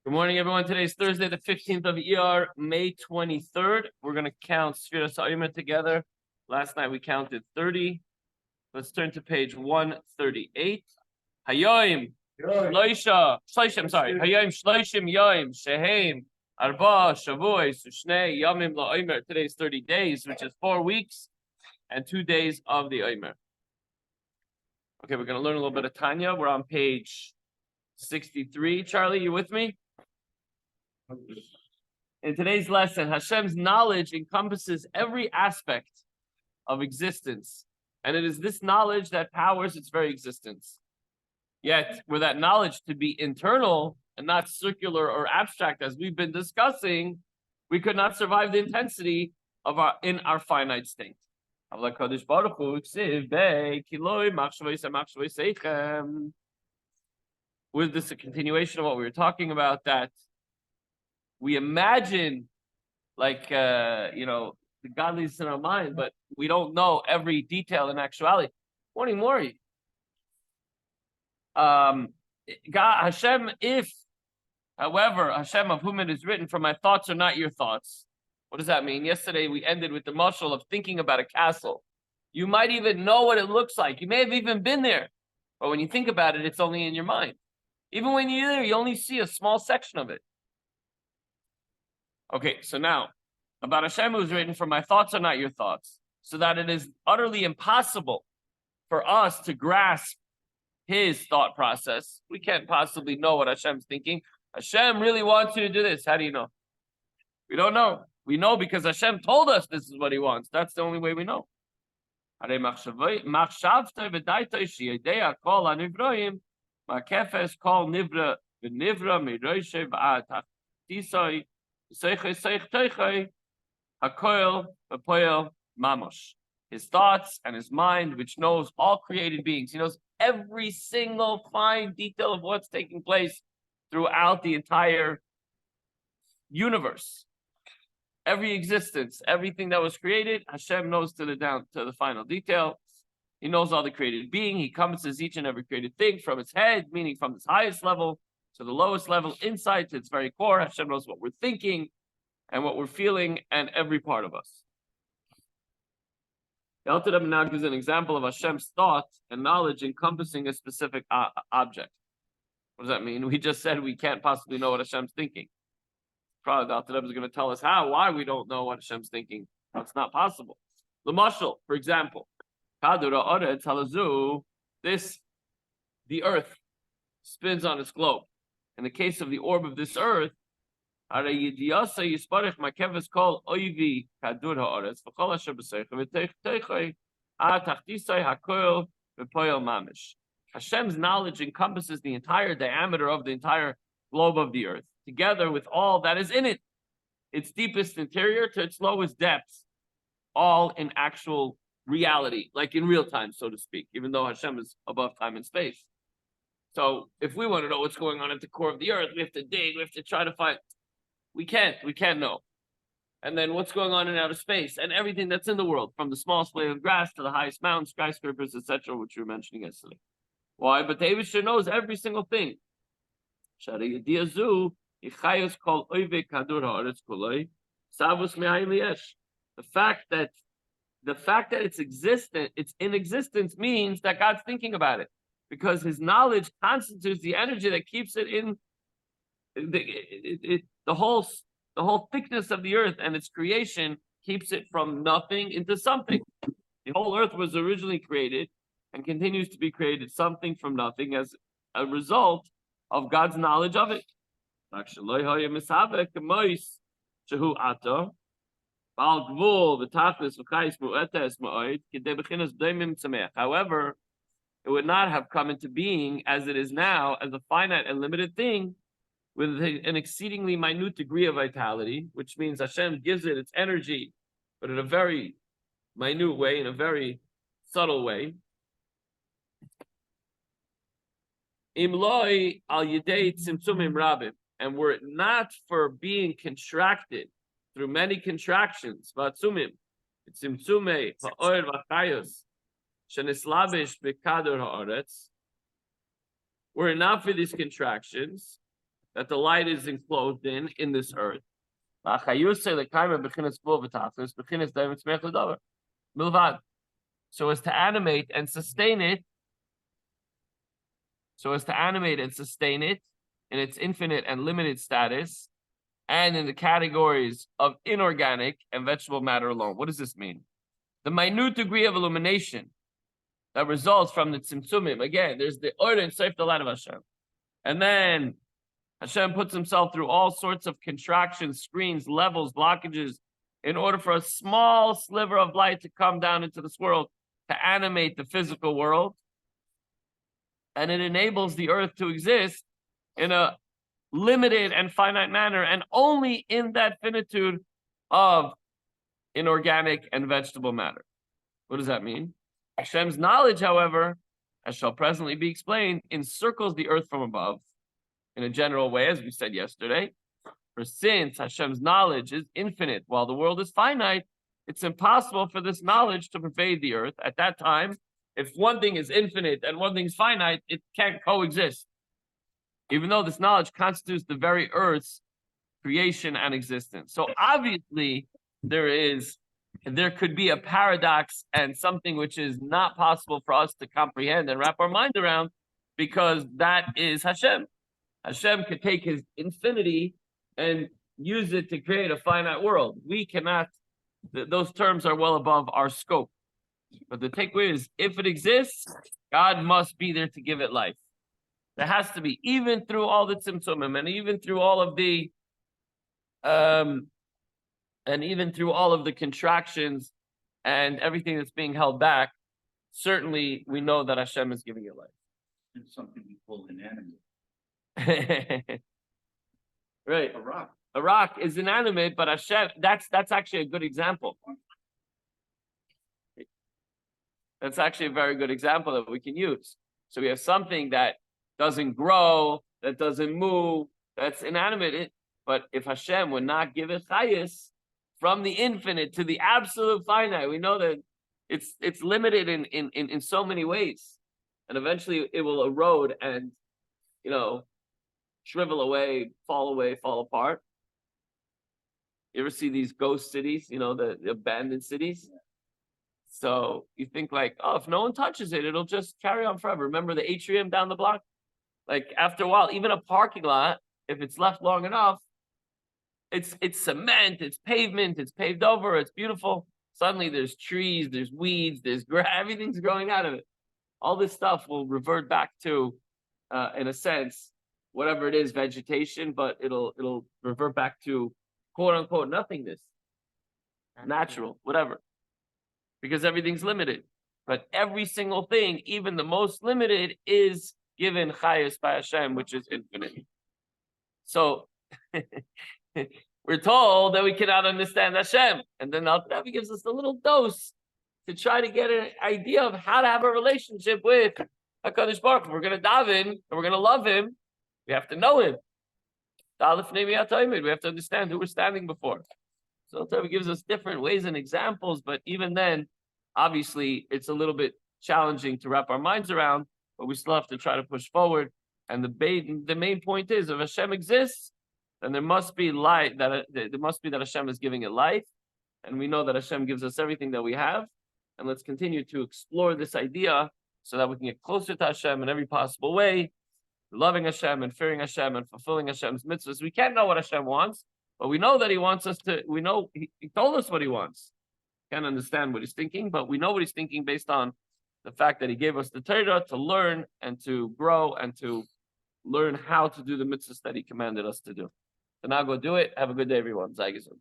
Good morning, everyone. Today is Thursday, the 15th of Iyar, May 23rd. We're going to count Sfiras Omer together. Last night we counted 30. Let's turn to page 138. Hayoim, Hayoim Shloishim Yoim, Sheheim, Arba, Shavuos, Sushne, Yomim LaOmer. Today is 30 days, which is 4 weeks and 2 days of the Omer. Okay, we're going to learn a little bit of Tanya. We're on page 63. Charlie, you with me? In today's lesson, Hashem's knowledge encompasses every aspect of existence, and it is this knowledge that powers its very existence. Yet, were that knowledge to be internal and not circular or abstract, as we've been discussing, we could not survive the intensity of our finite state. With this, a continuation of what we were talking about, that we imagine the godliness in our mind, but we don't know every detail in actuality. Morning, Maury. God, Hashem, however, Hashem, of whom it is written, for my thoughts are not your thoughts. What does that mean? Yesterday we ended with the mashal of thinking about a castle. You might even know what it looks like. You may have even been there, but when you think about it, it's only in your mind. Even when you're there, you only see a small section of it. Okay, so now, about Hashem who is written, for my thoughts are not your thoughts, so that it is utterly impossible for us to grasp his thought process. We can't possibly know what Hashem's thinking. Hashem really wants you to do this. How do you know? We don't know. We know because Hashem told us this is what he wants. That's the only way we know. His thoughts and his mind, which knows all created beings. He knows every single fine detail of what's taking place throughout the entire universe. Every existence, everything that was created, Hashem knows to the final detail. He knows all the created being. He encompasses each and every created thing from its head, meaning from its highest level to the lowest level, inside to its very core. Hashem knows what we're thinking and what we're feeling, and every part of us. The Alter Rebbe now gives an example of Hashem's thought and knowledge encompassing a specific object. What does that mean? We just said we can't possibly know what Hashem's thinking. Probably the Alter Rebbe is going to tell us why we don't know what Hashem's thinking. That's not possible. The mashal, for example, the earth spins on its globe. In the case of the orb of this earth, Hashem's knowledge encompasses the entire diameter of the entire globe of the earth, together with all that is in it, its deepest interior to its lowest depths, all in actual reality, like in real time, so to speak, even though Hashem is above time and space. So if we want to know what's going on at the core of the earth, we have to dig, we have to try to find. We can't know. And then what's going on in outer space and everything that's in the world, from the smallest blade of grass to the highest mountains, skyscrapers, etc., which we were mentioning yesterday. Why? But the Eibusher knows every single thing. The fact that it's in existence means that God's thinking about it, because his knowledge constitutes the energy that keeps it in the whole thickness of the earth, and its creation keeps it from nothing into something. The whole earth was originally created and continues to be created, something from nothing, as a result of God's knowledge of it. However, it would not have come into being as it is now, as a finite and limited thing, with an exceedingly minute degree of vitality, which means Hashem gives it its energy, but in a very minute way, in a very subtle way. Imloi al yedei tzimtzumim rabim, and were it not for being contracted through many contractions, v'atzumim, tzimtzumei ha'or v'chayos, shenislavish b'kader ha'aretz, were it not for these contractions, that the light is enclosed in this earth. So as to animate and sustain it, in its infinite and limited status, and in the categories of inorganic and vegetable matter alone. What does this mean? The minute degree of illumination that results from the tzimtzumim. Again, there's the order and safe the light of Hashem. And then Hashem puts himself through all sorts of contractions, screens, levels, blockages, in order for a small sliver of light to come down into this world to animate the physical world. And it enables the earth to exist in a limited and finite manner, and only in that finitude of inorganic and vegetable matter. What does that mean? Hashem's knowledge, however, as shall presently be explained, encircles the earth from above in a general way, as we said yesterday. For since Hashem's knowledge is infinite while the world is finite, it's impossible for this knowledge to pervade the earth. At that time, if one thing is infinite and one thing's finite, it can't coexist. Even though this knowledge constitutes the very earth's creation and existence. So obviously there could be a paradox and something which is not possible for us to comprehend and wrap our mind around, because that is Hashem. Hashem could take his infinity and use it to create a finite world. We cannot, those terms are well above our scope. But the takeaway is, if it exists, God must be there to give it life. There has to be, even through all the tzimtzumim, and even through all of the contractions and everything that's being held back. Certainly, we know that Hashem is giving it life. It's something we call inanimate. Right. A rock. A rock is inanimate, but Hashem, that's actually a good example. That's actually a very good example that we can use. So we have something that doesn't grow, that doesn't move, that's inanimate. But if Hashem would not give it chayis, from the infinite to the absolute finite, we know that it's limited in so many ways. And eventually it will erode and, shrivel away, fall apart. You ever see these ghost cities, the abandoned cities? So you think like, oh, if no one touches it, it'll just carry on forever. Remember the atrium down the block? Like after a while, even a parking lot, if it's left long enough, it's cement, it's pavement, it's paved over, it's beautiful. Suddenly there's trees, there's weeds, there's grass, everything's growing out of it. All this stuff will revert back to, in a sense, whatever it is, vegetation, but it'll revert back to quote unquote nothingness, natural, whatever, because everything's limited. But every single thing, even the most limited, is given chayus by Hashem, which is infinite. So we're told that we cannot understand Hashem, and then Al-Nabi gives us a little dose to try to get an idea of how to have a relationship with HaKadosh Baruch Hu. We're going to daven and we're going to love him. We have to know him. We have to understand who we're standing before. So Al-Nabi gives us different ways and examples, but even then, obviously, it's a little bit challenging to wrap our minds around, but we still have to try to push forward. And the main point is, if Hashem exists, then there must be light, that Hashem is giving it life. And we know that Hashem gives us everything that we have. And let's continue to explore this idea so that we can get closer to Hashem in every possible way, loving Hashem and fearing Hashem and fulfilling Hashem's mitzvahs. We can't know what Hashem wants, but we know that he wants us to, we know he told us what he wants. Can't understand what he's thinking, but we know what he's thinking based on the fact that he gave us the Torah to learn and to grow and to learn how to do the mitzvahs that he commanded us to do. So now go do it. Have a good day, everyone. Zai gesund.